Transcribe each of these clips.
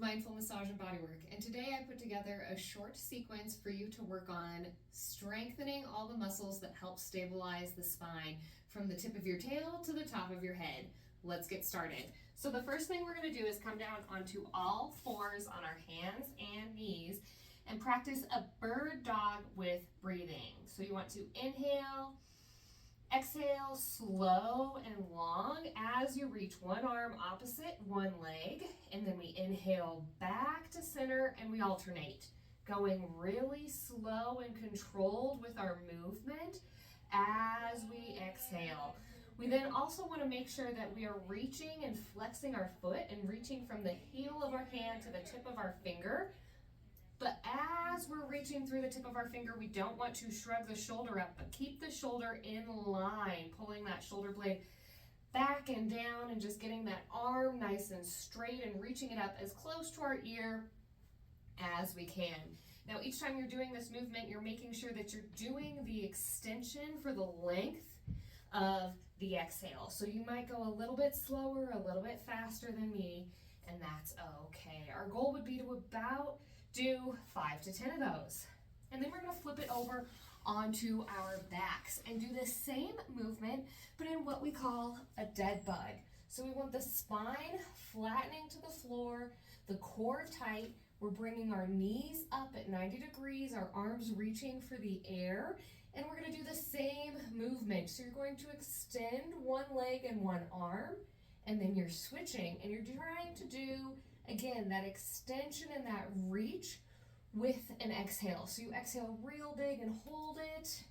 Mindful Massage and Bodywork, and today I put together a short sequence for you to work on strengthening all the muscles that help stabilize the spine from the tip of your tail to the top of your head. Let's get started. So the first thing we're going to do is come down onto all fours on our hands and knees and practice a bird dog with breathing. So you want to inhale, exhale slow and long as you reach one arm opposite one leg, and then we inhale back to center and we alternate, going really slow and controlled with our movement as we exhale. We then also want to make sure that we are reaching and flexing our foot and reaching from the heel of our hand to the tip of our finger. But as we're reaching through the tip of our finger, we don't want to shrug the shoulder up, but keep the shoulder in line, pulling that shoulder blade back and down and just getting that arm nice and straight and reaching it up as close to our ear as we can. Now, each time you're doing this movement, you're making sure that you're doing the extension for the length of the exhale. So you might go a little bit slower, a little bit faster than me, and that's okay. Our goal would be to about do 5 to 10 of those. And then we're going to flip it over onto our backs and do the same movement, but in what we call a dead bug. So we want the spine flattening to the floor, the core tight. We're bringing our knees up at 90 degrees, our arms reaching for the air, and we're going to do the same movement. So you're going to extend one leg and one arm, and then you're switching, and you're trying to do again, that extension and that reach with an exhale. So you exhale real big and hold it,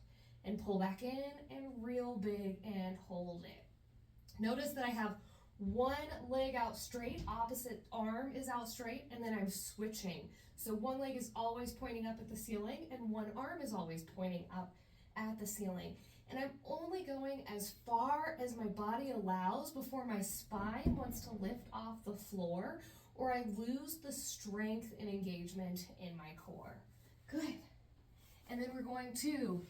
and pull back in, and real big and hold it. Notice that I have one leg out straight, opposite arm is out straight, and then I'm switching. So one leg is always pointing up at the ceiling, and one arm is always pointing up at the ceiling. And I'm only going as far as my body allows before my spine wants to lift off the floor, or I lose the strength and engagement in my core. Good. And then we're going to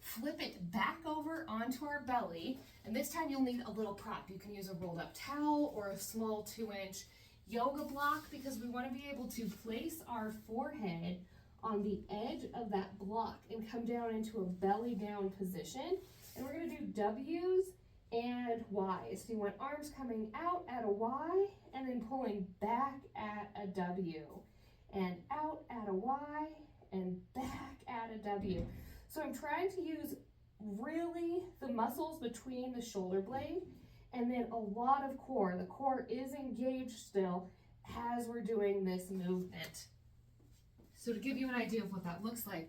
flip it back over onto our belly, and this time you'll need a little prop. You can use a rolled up towel or a small 2-inch yoga block, because we want to be able to place our forehead on the edge of that block and come down into a belly down position. And we're going to do W's and Y's. So you want arms coming out at a Y and then pulling back at a W, and out at a Y and back at a W. So I'm trying to use really the muscles between the shoulder blade and then a lot of core. The core is engaged still as we're doing this movement. So to give you an idea of what that looks like,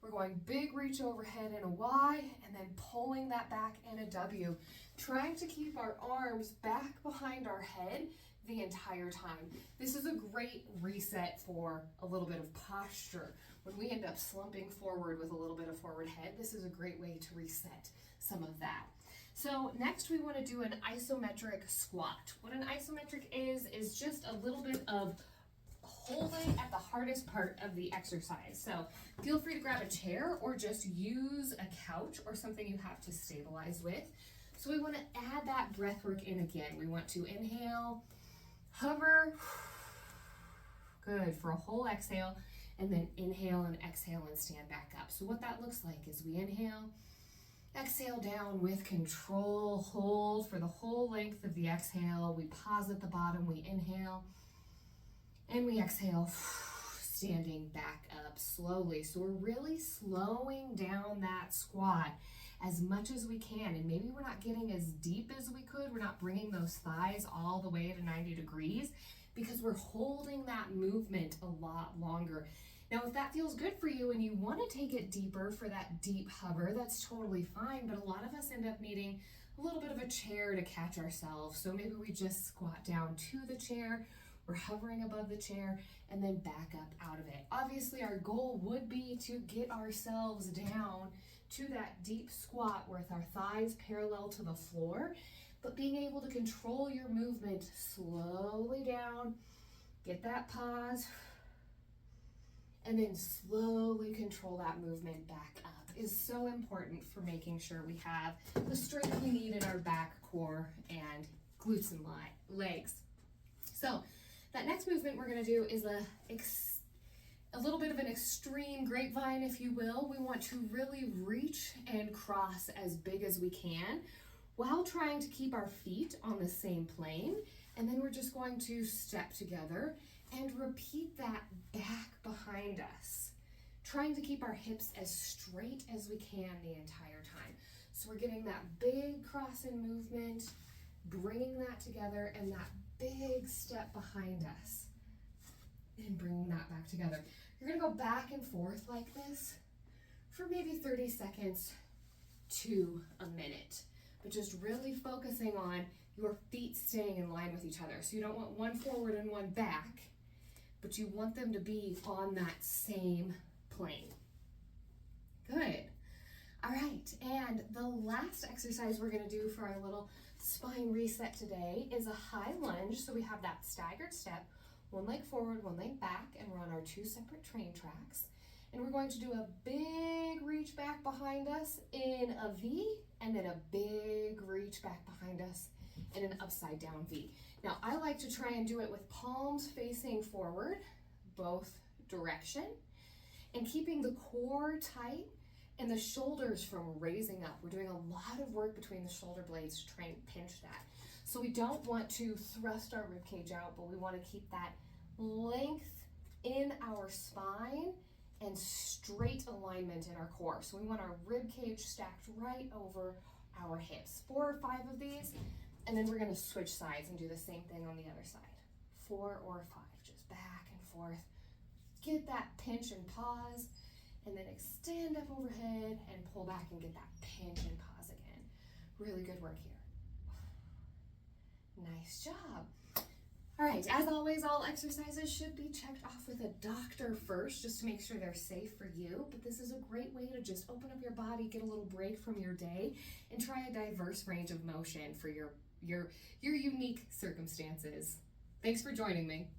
we're going big reach overhead in a Y and then pulling that back in a W, trying to keep our arms back behind our head the entire time. This is a great reset for a little bit of posture. When we end up slumping forward with a little bit of forward head, this is a great way to reset some of that. So next we want to do an isometric squat. What an isometric is just a little bit of holding at the hardest part of the exercise. So feel free to grab a chair or just use a couch or something you have to stabilize with. So we want to add that breath work in again. We want to inhale, hover, good, for a whole exhale, and then inhale and exhale and stand back up. So what that looks like is we inhale, exhale down with control, hold for the whole length of the exhale. We pause at the bottom, we inhale, and we exhale, standing back up slowly. So we're really slowing down that squat as much as we can. And maybe we're not getting as deep as we could. We're not bringing those thighs all the way to 90 degrees because we're holding that movement a lot longer. Now, if that feels good for you and you want to take it deeper for that deep hover, that's totally fine. But a lot of us end up needing a little bit of a chair to catch ourselves. So maybe we just squat down to the chair. We're hovering above the chair and then back up out of it. Obviously, our goal would be to get ourselves down to that deep squat with our thighs parallel to the floor, but being able to control your movement slowly down, get that pause, and then slowly control that movement back up is so important for making sure we have the strength we need in our back, core, and glutes and legs. So That next movement we're going to do is a little bit of an extreme grapevine, if you will. We want to really reach and cross as big as we can while trying to keep our feet on the same plane. And then we're just going to step together and repeat that back behind us, trying to keep our hips as straight as we can the entire time. So we're getting that big cross in movement, bringing that together, and that big step behind us, and bringing that back together. You're gonna go back and forth like this for maybe 30 seconds to a minute, but just really focusing on your feet staying in line with each other. So you don't want one forward and one back, but you want them to be on that same plane. Good. All right, and the last exercise we're gonna do for our little spine reset today is a high lunge. So we have that staggered step, one leg forward, one leg back, and we're on our 2 separate train tracks. And we're going to do a big reach back behind us in a V, and then a big reach back behind us in an upside down V. Now, I like to try and do it with palms facing forward, both direction, and keeping the core tight and the shoulders from raising up. We're doing a lot of work between the shoulder blades to try and pinch that. So we don't want to thrust our rib cage out, but we want to keep that length in our spine and straight alignment in our core. So we want our rib cage stacked right over our hips. 4 or 5 of these, and then we're going to switch sides and do the same thing on the other side. 4 or 5, just back and forth. Get that pinch and pause, and then extend up overhead and pull back and get that pinch and pause again. Really good work here. Nice job. All right, as always, all exercises should be checked off with a doctor first, just to make sure they're safe for you. But this is a great way to just open up your body, get a little break from your day, and try a diverse range of motion for your unique circumstances. Thanks for joining me.